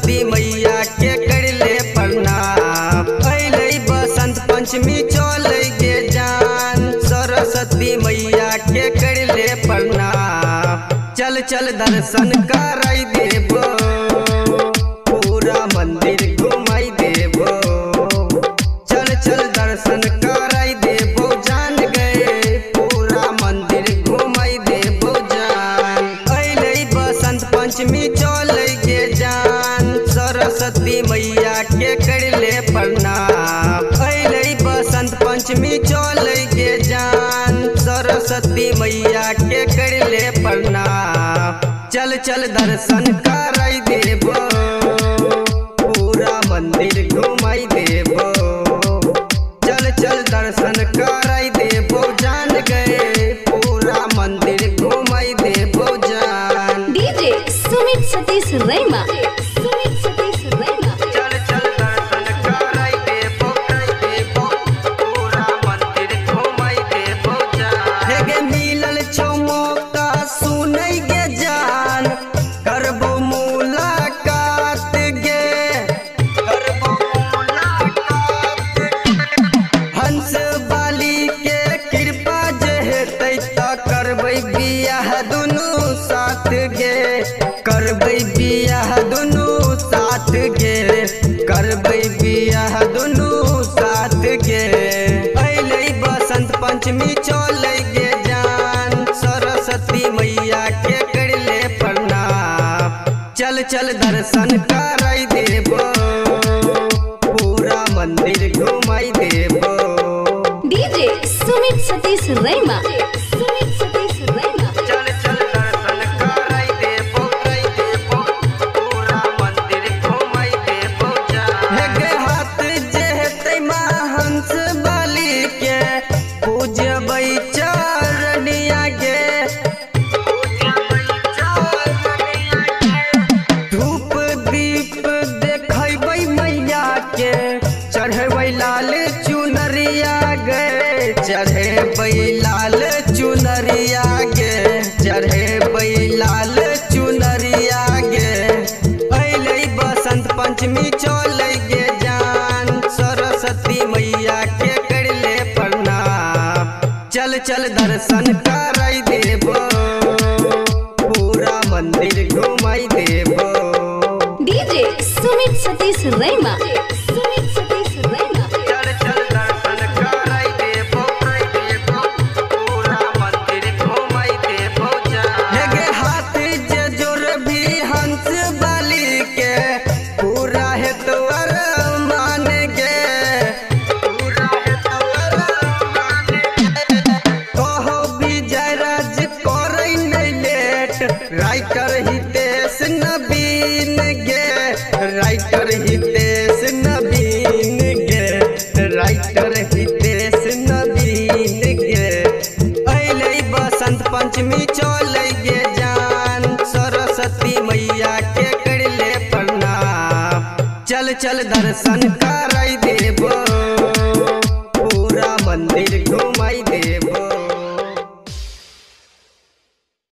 सरस्वती मैया के करले प्रणाम। अइले बसंत पंचमी चले गे जान, सरस्वती मैया के करले प्रणाम। चल चल दर्शन कराई देबो, पूरा मंदिर घुमाई देबो। चल चल दर्शन कराई देबो जान गए, पूरा मंदिर घुमाई देबो जान। अइले बसंत पंचमी चले गे जान, सरस्वती मैया के करले प्रणाम। अइले बसंत पंचमी चले गे जान, सरस्वती मैया के करले प्रणाम। चल चल दर्शन कराई देबो, पूरा मंदिर घुमाई देबो। चल चल दर्शन कराई देबो जान गए, पूरा मंदिर घुमाई देबो जान। डीजे सुमित सतीश रैमा, सुमित सतीश रैमा। चल चल दर्शन कराई देबो, पूरा मंदिर घुमाई देबो जान। हे गे मिलल छौ मौका सुनै गे जान, करबो मुलाकात गे, करबो मुलाकात। हंस बाली के कृपा जे हेतै त करबै बियाह दुनू साथ गे, करबै बियाह दुनू साथ गे, करबै बियाह दुनू साथ गे। अइले बसंत पंचमी चले गे जान, सरस्वती मैया के करले प्रणाम। चल चल दर्शन कराई देबो, पूरा मंदिर घुमाई देबो। डीजे सुमित सतीश रैमा, सुमित सतीश रैमा। चल चल दर्शन कराई देबो, पूरा मंदिर घुमाई देबो जान। हे गे हाथ जे हेतै माँ हंस बाली के, पूजबै चरनिया गे, पूजबै चरनिया गे। धूप दीप देखैबै मैया के, चढ़बै लाल चुनरिया गे, चढ़बै लाल चुनरिया गे, चढ़बै लाल चुनरिया गे। अइले बसंत पंचमी चले गे जान, सरस्वती मैया के करले प्रणाम। चल चल दर्शन कराई देबो, पूरा मंदिर घुमाई देबो। डीजे सुमित सतीश रैमा, सुमित सतीश रैमा। चल चल दर्शन कराई देबो, पूरा मंदिर घुमाई देबो जान। हे गे हाथ जे जोड़बी हंस बाली के, पूरा हेतवर मान गे, पूरा हेतवर मान गे। कहो विजय राज करै नै लेट, राइटर हितेश नवीन गे, राइटर हितेश नवीन गे, राइटर हितेश नवीन गे। अइले बसंत पंचमी चले गे जान, सरस्वती मैया के करले प्रणाम। चल चल दर्शन कराई देबो,